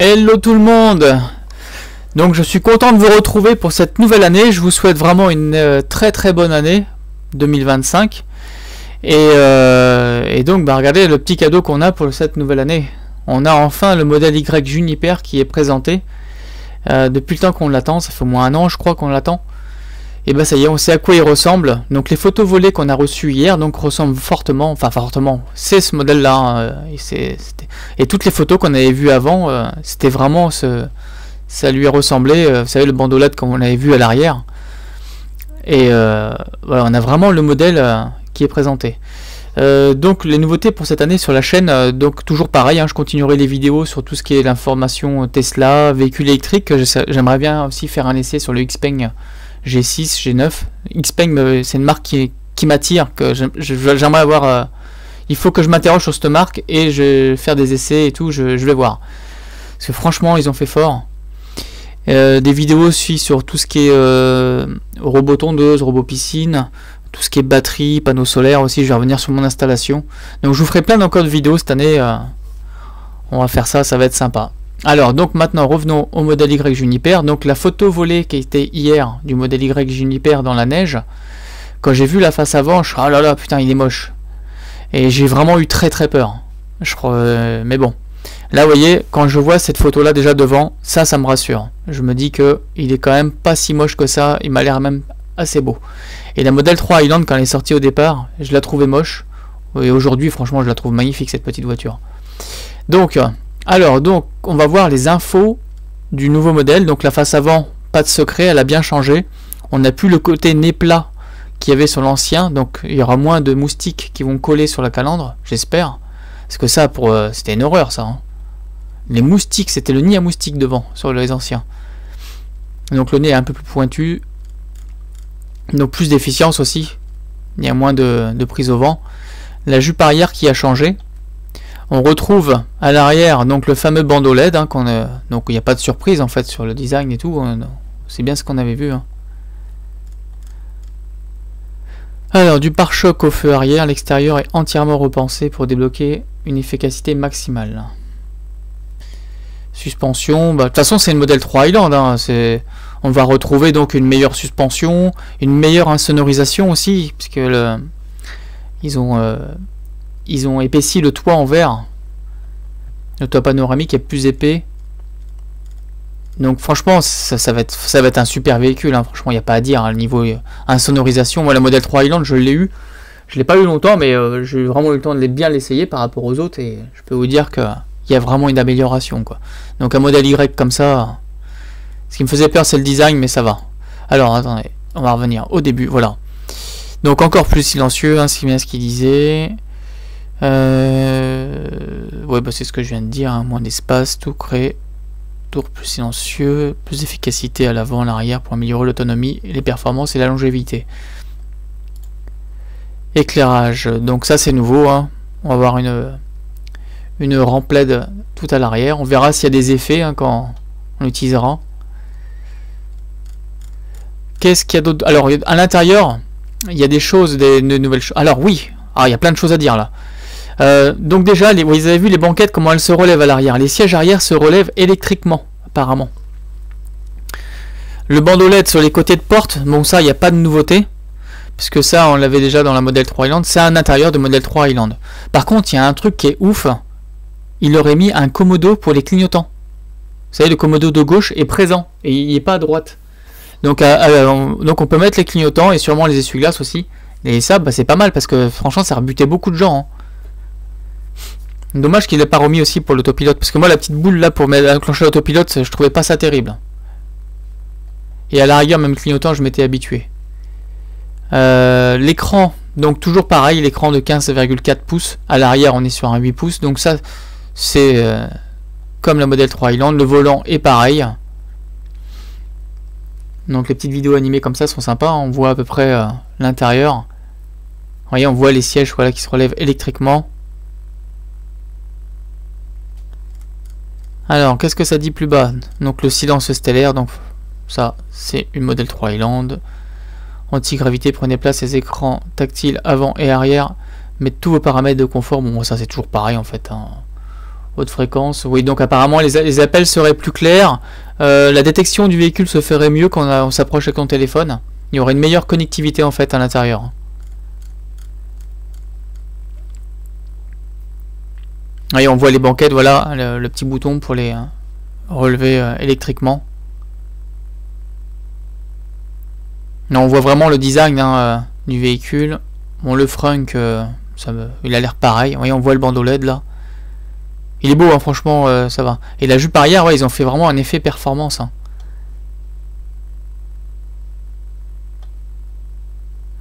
Hello tout le monde. Donc je suis content de vous retrouver pour cette nouvelle année. Je vous souhaite vraiment une très bonne année 2025. Et donc regardez le petit cadeau qu'on a pour cette nouvelle année. On a enfin le modèle Y Juniper qui est présenté. Depuis le temps qu'on l'attend, ça fait au moins un an je crois qu'on l'attend. Et ben ça y est, on sait à quoi il ressemble. Donc les photos volées qu'on a reçues hier donc ressemblent fortement, c'est ce modèle là. Et toutes les photos qu'on avait vues avant, c'était vraiment ça lui ressemblait. Vous savez le bandeau LED comme on l'avait vu à l'arrière. Et voilà, on a vraiment le modèle qui est présenté. Donc les nouveautés pour cette année sur la chaîne, donc toujours pareil, je continuerai les vidéos sur tout ce qui est l'information Tesla, véhicules électriques. J'aimerais bien aussi faire un essai sur le Xpeng G6, G9. Xpeng, c'est une marque qui m'attire, que j'aimerais avoir. Il faut que je m'interroge sur cette marque et je vais faire des essais et tout, je vais voir. Parce que franchement, ils ont fait fort. Des vidéos aussi sur tout ce qui est robot tondeuse, robot piscine, tout ce qui est batterie, panneaux solaires aussi, je vais revenir sur mon installation. Donc je vous ferai plein encore de vidéos cette année. On va faire ça, ça va être sympa. Alors donc maintenant revenons au modèle Y Juniper. Donc la photo volée qui était hier du modèle Y Juniper dans la neige, quand j'ai vu la face avant, je suis oh là là putain il est moche. Et j'ai vraiment eu très peur. Je crois, mais bon. Là vous voyez, quand je vois cette photo là déjà devant, ça me rassure. Je me dis que il est quand même pas si moche que ça, il m'a l'air même assez beau. Et la modèle 3 Highland quand elle est sortie au départ, je la trouvais moche. Et aujourd'hui franchement je la trouve magnifique cette petite voiture. Donc on va voir les infos du nouveau modèle. Donc la face avant, pas de secret, elle a bien changé. On n'a plus le côté nez plat qu'il y avait sur l'ancien, donc il y aura moins de moustiques qui vont coller sur la calandre, j'espère. Parce que ça, c'était une horreur ça. Les moustiques, c'était le nid à moustiques devant, sur les anciens. Donc le nez est un peu plus pointu. Donc plus d'efficience aussi. Il y a moins de prise au vent. La jupe arrière qui a changé. On retrouve à l'arrière donc le fameux bandeau LED. Donc il n'y a pas de surprise en fait sur le design et tout. C'est bien ce qu'on avait vu. Alors du pare-choc au feu arrière. L'extérieur est entièrement repensé pour débloquer une efficacité maximale. Suspension. De toute façon c'est le modèle 3 Highland. On va retrouver donc une meilleure suspension, une meilleure insonorisation aussi, puisque ils ont épaissi le toit en verre. Le toit panoramique est plus épais. Donc franchement, ça va être un super véhicule. Franchement, il n'y a pas à dire. Le niveau insonorisation, moi, la modèle 3 Highland, je l'ai eu. Je ne l'ai pas eu longtemps, mais j'ai vraiment eu le temps de bien l'essayer par rapport aux autres. Et je peux vous dire qu'il y a vraiment une amélioration, quoi. Donc un modèle Y comme ça, ce qui me faisait peur, c'est le design, mais ça va. Alors, attendez, on va revenir au début, voilà. Donc encore plus silencieux, c'est bien ce qu'il disait. Ouais, c'est ce que je viens de dire, moins d'espace, tout créé. Tour plus silencieux, plus d'efficacité à l'avant, à l'arrière pour améliorer l'autonomie, les performances et la longévité. Éclairage, donc ça c'est nouveau. On va avoir une rampe LED tout à l'arrière. On verra s'il y a des effets quand on l'utilisera. Qu'est-ce qu'il y a d'autre? Alors à l'intérieur, il y a des choses, de nouvelles choses. Alors oui, il y a plein de choses à dire là. Donc déjà, vous avez vu les banquettes, comment elles se relèvent à l'arrière. Les sièges arrière se relèvent électriquement, apparemment. Le bandeau LED sur les côtés de porte, bon ça, il n'y a pas de nouveauté. Puisque ça, on l'avait déjà dans la modèle 3 Highland. C'est un intérieur de modèle 3 Highland. Par contre, il y a un truc qui est ouf. Il aurait mis un commodo pour les clignotants. Vous savez, le commodo de gauche est présent. Et il n'est pas à droite. Donc on peut mettre les clignotants et sûrement les essuie-glaces aussi. Et ça, c'est pas mal parce que franchement, ça a rebuté beaucoup de gens. Dommage qu'il n'ait pas remis aussi pour l'autopilote. Parce que moi, la petite boule là pour enclencher l'autopilote, je trouvais pas ça terrible. Et à la rigueur, même clignotant, je m'étais habitué. L'écran, donc toujours pareil, l'écran de 15,4 pouces. À l'arrière, on est sur un 8 pouces. Donc ça, c'est comme la modèle 3 Highland. Le volant est pareil. Donc les petites vidéos animées comme ça sont sympas. On voit à peu près l'intérieur. Vous voyez, on voit les sièges qui se relèvent électriquement. Alors, qu'est-ce que ça dit plus bas? Donc le silence stellaire. Donc ça, c'est une modèle 3 Highland. Anti-gravité, prenez place les écrans tactiles avant et arrière. Mettez tous vos paramètres de confort. Bon, ça c'est toujours pareil en fait. haute fréquence. Oui, donc apparemment les appels seraient plus clairs. La détection du véhicule se ferait mieux quand on s'approche avec ton téléphone. Il y aurait une meilleure connectivité en fait à l'intérieur. Et on voit les banquettes, voilà, le petit bouton pour les relever électriquement. Là, on voit vraiment le design du véhicule. Bon, le frunk, il a l'air pareil. Oui, on voit le bandeau LED là. Il est beau, hein, franchement, ça va. Et la jupe arrière, ouais, ils ont fait vraiment un effet performance. Hein.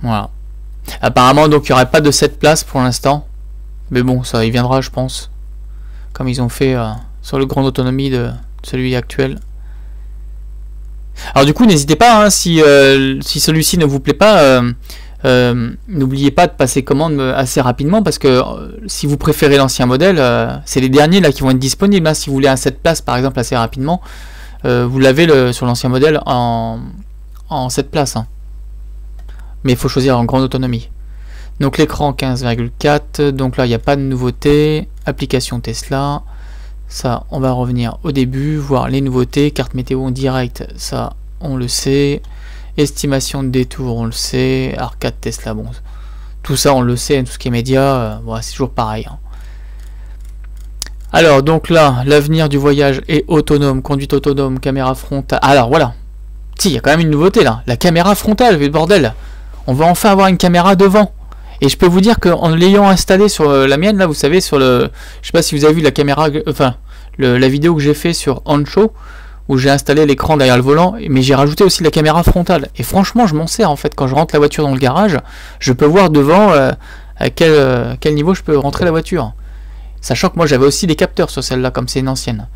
Voilà. Apparemment, donc, il n'y aurait pas de 7 places pour l'instant. Mais bon, ça y viendra, je pense. Comme ils ont fait sur le Grande Autonomie de celui actuel. Alors du coup, n'hésitez pas, hein, si celui-ci ne vous plaît pas, n'oubliez pas de passer commande assez rapidement, parce que si vous préférez l'ancien modèle, c'est les derniers là qui vont être disponibles. Hein, si vous voulez un 7 places par exemple assez rapidement, vous l'avez sur l'ancien modèle en 7 places. Hein. Mais il faut choisir en grande autonomie. Donc l'écran 15,4, donc là il n'y a pas de nouveauté. Application Tesla, ça on va revenir au début, voir les nouveautés. Carte météo en direct, ça on le sait. Estimation de détour, on le sait. Arcade Tesla, bon, tout ça on le sait. Tout ce qui est média, voilà, c'est toujours pareil. Hein. Alors donc là, l'avenir du voyage est autonome, conduite autonome, caméra frontale. Alors voilà, si il y a quand même une nouveauté là, la caméra frontale, le bordel. On va enfin avoir une caméra devant. Et je peux vous dire qu'en l'ayant installé sur la mienne, là, vous savez, sur le... Je sais pas si vous avez vu la caméra... Enfin, la vidéo que j'ai fait sur Ancho, où j'ai installé l'écran derrière le volant, mais j'ai rajouté aussi la caméra frontale. Et franchement, je m'en sers, en fait. Quand je rentre la voiture dans le garage, je peux voir devant à quel niveau je peux rentrer la voiture. Sachant que moi, j'avais aussi des capteurs sur celle-là, comme c'est une ancienne.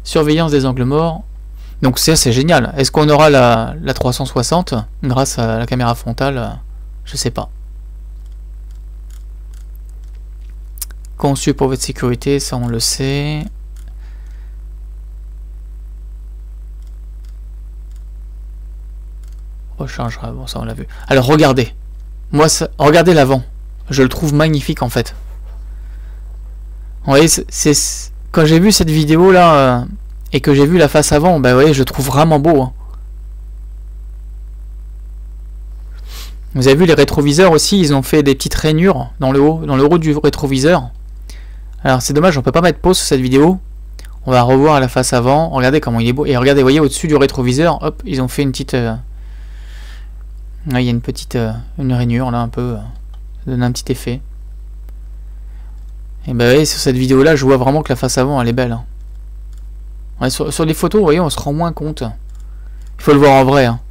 Surveillance des angles morts. Donc ça, c'est génial. Est-ce qu'on aura la 360 grâce à la caméra frontale? Je sais pas. Conçu pour votre sécurité, ça on le sait. Rechargera, bon ça on l'a vu. Alors regardez, moi regardez l'avant, je le trouve magnifique en fait. Vous voyez, quand j'ai vu cette vidéo là et que j'ai vu la face avant, bah vous voyez, je le trouve vraiment beau. Hein. Vous avez vu les rétroviseurs aussi, ils ont fait des petites rainures dans le haut du rétroviseur. Alors c'est dommage, on peut pas mettre pause sur cette vidéo. On va revoir la face avant. Regardez comment il est beau. Et regardez, vous voyez au-dessus du rétroviseur, hop, ils ont fait une petite... Là, il y a une petite une rainure là un peu. Ça donne un petit effet. Et ben voyez, sur cette vidéo là, je vois vraiment que la face avant elle est belle. Hein. Ouais, sur les photos, vous voyez, on se rend moins compte. Il faut le voir en vrai. Hein.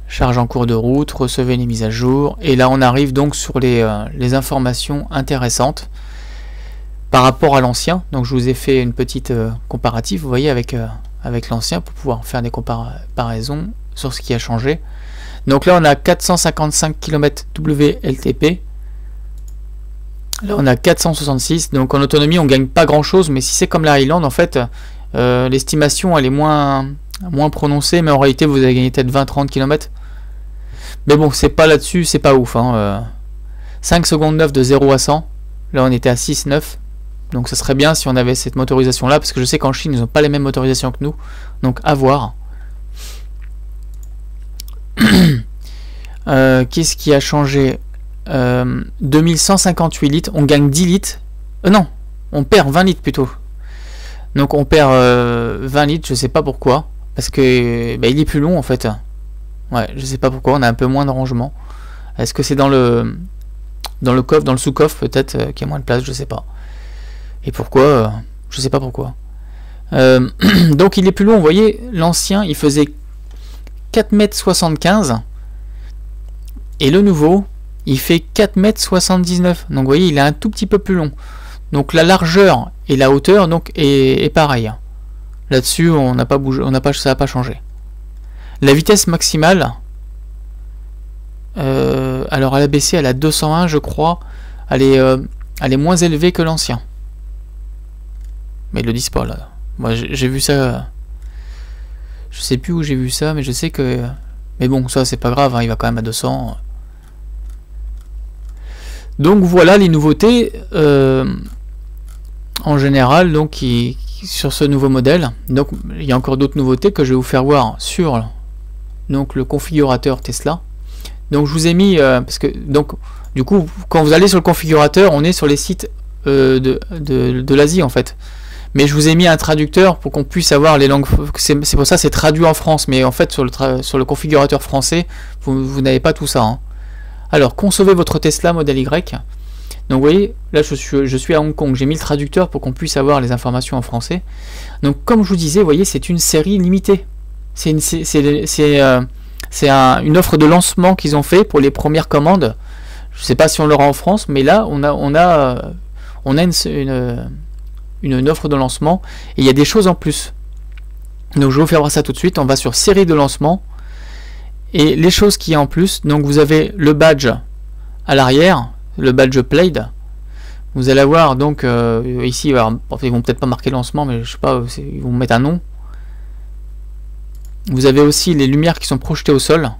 Charge en cours de route, recevez les mises à jour. Et là on arrive donc sur les informations intéressantes. Par rapport à l'ancien, donc je vous ai fait une petite comparative, vous voyez, avec l'ancien pour pouvoir faire des comparaisons sur ce qui a changé. Donc là on a 455 km WLTP, là on a 466, donc en autonomie on gagne pas grand chose, mais si c'est comme la Highland en fait, l'estimation elle est moins prononcée, mais en réalité vous avez gagné peut-être 20-30 km. Mais bon, c'est pas là-dessus, c'est pas ouf. Hein, 5 secondes 9 de 0 à 100, là on était à 6,9. Donc ça serait bien si on avait cette motorisation là, parce que je sais qu'en Chine ils n'ont pas les mêmes motorisations que nous. Donc à voir. Qu'est-ce qui a changé 2158 litres, on gagne 10 litres. Non, on perd 20 litres plutôt. Donc on perd 20 litres, je sais pas pourquoi. Parce que bah, il est plus long en fait. Ouais, je sais pas pourquoi, on a un peu moins de rangement. Est-ce que c'est dans le coffre, dans le sous-coffre peut-être qu'il y a moins de place, je sais pas. Et pourquoi je sais pas pourquoi. Donc il est plus long, vous voyez, l'ancien il faisait 4,75 m et le nouveau il fait 4,79 m. Donc vous voyez, il est un tout petit peu plus long. Donc la largeur et la hauteur donc est pareil. Là-dessus, on n'a pas bougé, ça n'a pas changé. La vitesse maximale, alors elle a baissé, elle a 201 je crois. Elle est moins élevée que l'ancien. Mais ils le disent pas là. Moi j'ai vu ça. Je sais plus où j'ai vu ça, mais je sais que. Mais bon, ça c'est pas grave, hein, il va quand même à 200. Donc voilà les nouveautés. en général, donc sur ce nouveau modèle. Donc il y a encore d'autres nouveautés que je vais vous faire voir sur donc le configurateur Tesla. Donc je vous ai mis parce que donc du coup quand vous allez sur le configurateur, on est sur les sites de l'Asie en fait. Mais je vous ai mis un traducteur pour qu'on puisse avoir les langues. C'est pour ça c'est traduit en France, mais en fait sur le configurateur français, vous n'avez pas tout ça. Hein. Alors concevez votre Tesla Model Y. Donc vous voyez, là je suis à Hong Kong, j'ai mis le traducteur pour qu'on puisse avoir les informations en français. Donc comme je vous disais, vous voyez, c'est une série limitée. C'est une offre de lancement qu'ils ont fait pour les premières commandes. Je ne sais pas si on l'aura en France, mais là on a une offre de lancement et il y a des choses en plus. Donc je vais vous faire voir ça tout de suite. On va sur série de lancement et les choses qu'il y a en plus. Donc vous avez le badge à l'arrière, le badge Played. Vous allez avoir donc ici, alors, ils vont peut-être pas marquer lancement, mais je sais pas, ils vont mettre un nom. Vous avez aussi les lumières qui sont projetées au sol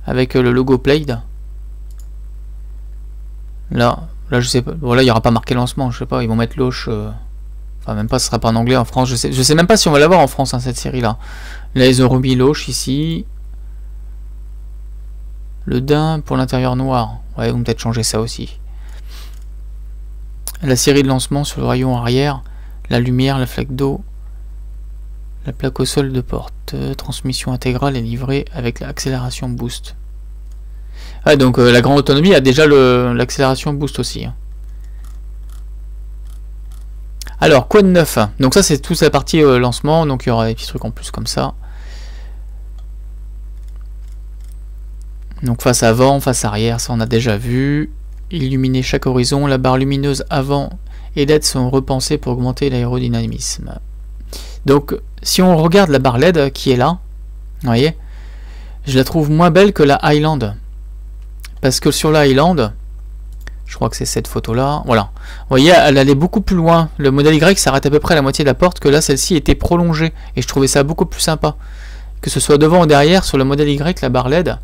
avec le logo Played. Là je sais pas. Bon, là il n'y aura pas marqué lancement, je sais pas, ils vont mettre Loche. Enfin même pas, ce sera pas en anglais en France. Je sais même pas si on va l'avoir en France hein, cette série là. Là ils ont remis Loche ici. Le daim pour l'intérieur noir. Ouais, ils vont peut-être changer ça aussi. La série de lancement sur le rayon arrière, la lumière, la flaque d'eau, la plaque au sol de porte, transmission intégrale est livrée avec l'accélération boost. Ah, donc la grande autonomie a déjà l'accélération boost aussi. Hein. Alors, quoi de neuf? Donc ça c'est toute la partie lancement, donc il y aura des petits trucs en plus comme ça. Donc face avant, face arrière, ça on a déjà vu. Illuminer chaque horizon, la barre lumineuse avant et LED sont repensées pour augmenter l'aérodynamisme. Donc si on regarde la barre LED qui est là, vous voyez, je la trouve moins belle que la Highland. Parce que sur la Highland, je crois que c'est cette photo là, voilà. Vous voyez, elle allait beaucoup plus loin. Le modèle Y s'arrête à peu près à la moitié de la porte, que là celle-ci était prolongée. Et je trouvais ça beaucoup plus sympa. Que ce soit devant ou derrière, sur le modèle Y, la barre LED,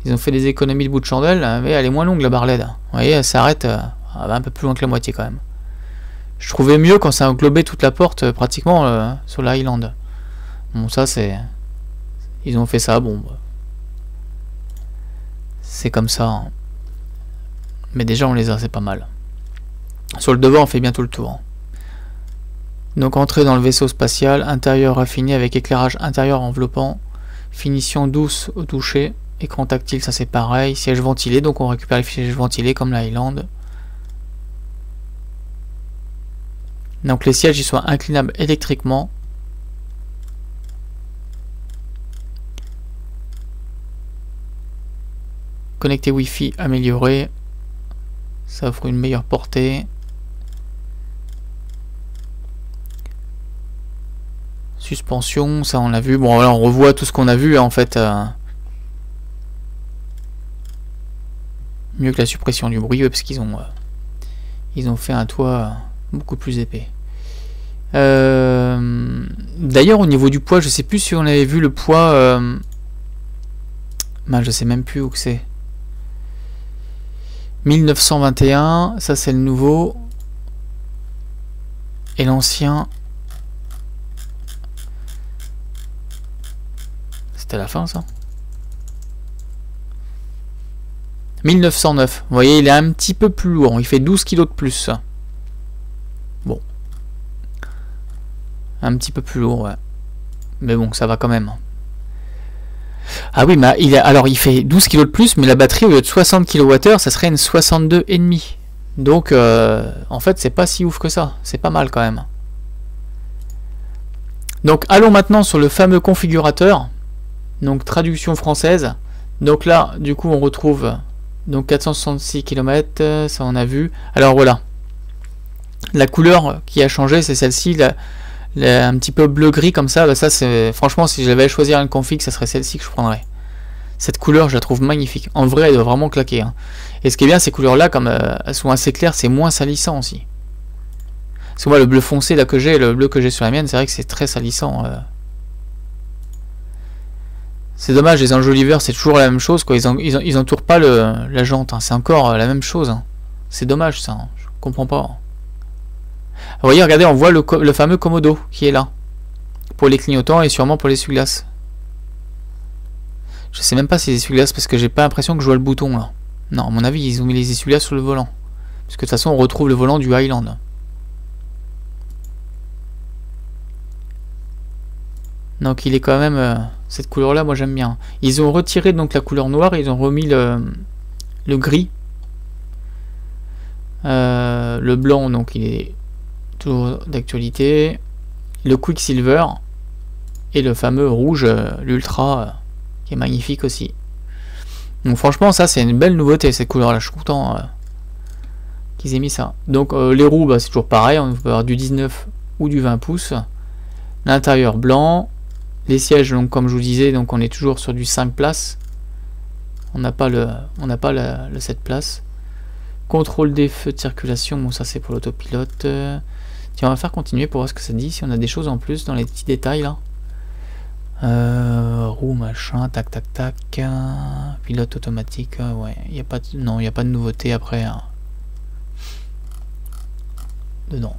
ils ont fait des économies de bout de chandelle, mais elle est moins longue la barre LED. Vous voyez, elle s'arrête un peu plus loin que la moitié quand même. Je trouvais mieux quand ça englobait toute la porte pratiquement sur la Highland. Bon, ça c'est... Ils ont fait ça, bon... C'est comme ça. Hein. Mais déjà on les a, c'est pas mal. Sur le devant on fait bientôt le tour. Donc entrée dans le vaisseau spatial, intérieur raffiné avec éclairage intérieur enveloppant, finition douce au toucher, écran tactile ça c'est pareil, siège ventilé, donc on récupère les sièges ventilés comme la Highland. Donc les sièges ils sont inclinables électriquement. Connecté Wi-Fi amélioré, ça offre une meilleure portée. Suspension, ça on l'a vu. Bon, là on revoit tout ce qu'on a vu en fait. Mieux que la suppression du bruit, parce qu'ils ont fait un toit beaucoup plus épais. D'ailleurs au niveau du poids, je sais plus si on avait vu le poids. Je sais même plus où que c'est. 1921, ça c'est le nouveau. Et l'ancien. C'était la fin ça. 1909. Vous voyez, il est un petit peu plus lourd. Il fait 12 kg de plus. Bon. Un petit peu plus lourd, ouais. Mais bon, ça va quand même. Ah oui, mais il fait 12 kg de plus, mais la batterie au lieu de 60 kWh, ça serait une 62,5. Donc, en fait, c'est pas si ouf que ça. C'est pas mal quand même. Donc, allons maintenant sur le fameux configurateur. Donc, traduction française. Donc là, du coup, on retrouve donc 466 km, ça on a vu. Alors voilà. La couleur qui a changé, c'est celle-ci. Un petit peu bleu-gris comme ça, ça c'est franchement si j'avais à choisir une config, ça serait celle-ci que je prendrais. Cette couleur, je la trouve magnifique. En vrai, elle doit vraiment claquer. Hein. Et ce qui est bien, ces couleurs-là, comme elles sont assez claires, c'est moins salissant aussi. Parce que moi, le bleu foncé là que j'ai, le bleu que j'ai sur la mienne, c'est vrai que c'est très salissant. C'est dommage, les enjoliveurs, c'est toujours la même chose, quoi. Ils entourent pas la jante, hein. C'est encore la même chose. Hein. C'est dommage ça. Hein. Je comprends pas. Vous voyez, regardez, on voit le fameux Komodo qui est là. Pour les clignotants et sûrement pour les essuie-glaces. Je sais même pas si les essuie-glaces parce que j'ai pas l'impression que je vois le bouton là. Non, à mon avis, ils ont mis les essuie-glaces sur le volant. Parce que de toute façon, on retrouve le volant du Highland. Donc il est quand même... cette couleur-là, moi j'aime bien. Ils ont retiré donc la couleur noire, ils ont remis le gris. Le blanc, donc il est toujours d'actualité. Le Quicksilver. Et le fameux rouge, l'Ultra, qui est magnifique aussi. Donc franchement, ça c'est une belle nouveauté, cette couleur-là. Je suis content qu'ils aient mis ça. Donc les roues, bah, c'est toujours pareil. On peut avoir du 19 ou du 20 pouces. L'intérieur blanc. Les sièges, donc comme je vous disais, donc on est toujours sur du 5 places. On n'a pas le 7 places. Contrôle des feux de circulation, bon ça c'est pour l'autopilote. Tiens, on va faire continuer pour voir ce que ça dit, si on a des choses en plus dans les petits détails là. Roue machin, tac tac tac. Pilote automatique, ouais, il n'y a pas de, non, il n'y a pas de nouveauté après. Hein. Dedans.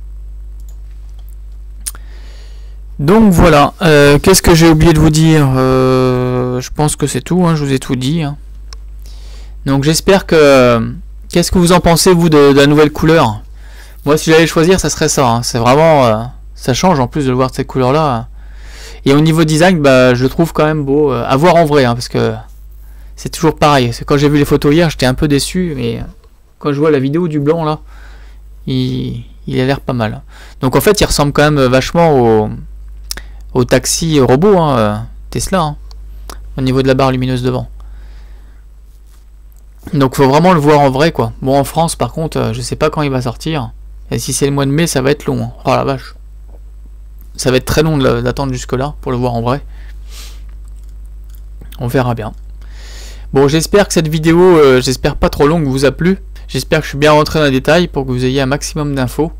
Donc voilà, qu'est-ce que j'ai oublié de vous dire, je pense que c'est tout, hein, je vous ai tout dit. Hein. Donc j'espère que... Qu'est-ce que vous en pensez vous de la nouvelle couleur? Moi si j'allais choisir ça serait ça, hein. C'est vraiment... ça change en plus de le voir de cette couleur là. Et au niveau design, bah, je le trouve quand même beau, à voir en vrai, hein, parce que c'est toujours pareil. Quand j'ai vu les photos hier j'étais un peu déçu, mais quand je vois la vidéo du blanc là, il a l'air pas mal. Donc en fait il ressemble quand même vachement au taxi robot hein, Tesla hein, au niveau de la barre lumineuse devant. Donc faut vraiment le voir en vrai quoi. Bon en France par contre je sais pas quand il va sortir. Et si c'est le mois de mai ça va être long. Hein. Oh la vache. Ça va être très long d'attendre jusque là pour le voir en vrai. On verra bien. Bon j'espère que cette vidéo, j'espère pas trop longue, vous a plu. J'espère que je suis bien rentré dans les détails pour que vous ayez un maximum d'infos.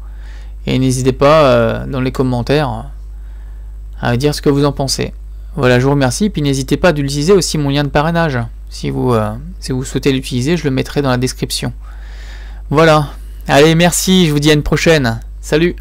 Et n'hésitez pas dans les commentaires à dire ce que vous en pensez. Voilà, je vous remercie. Puis n'hésitez pas d'utiliser aussi mon lien de parrainage. Si vous souhaitez l'utiliser, je le mettrai dans la description. Voilà. Allez, merci. Je vous dis à une prochaine. Salut.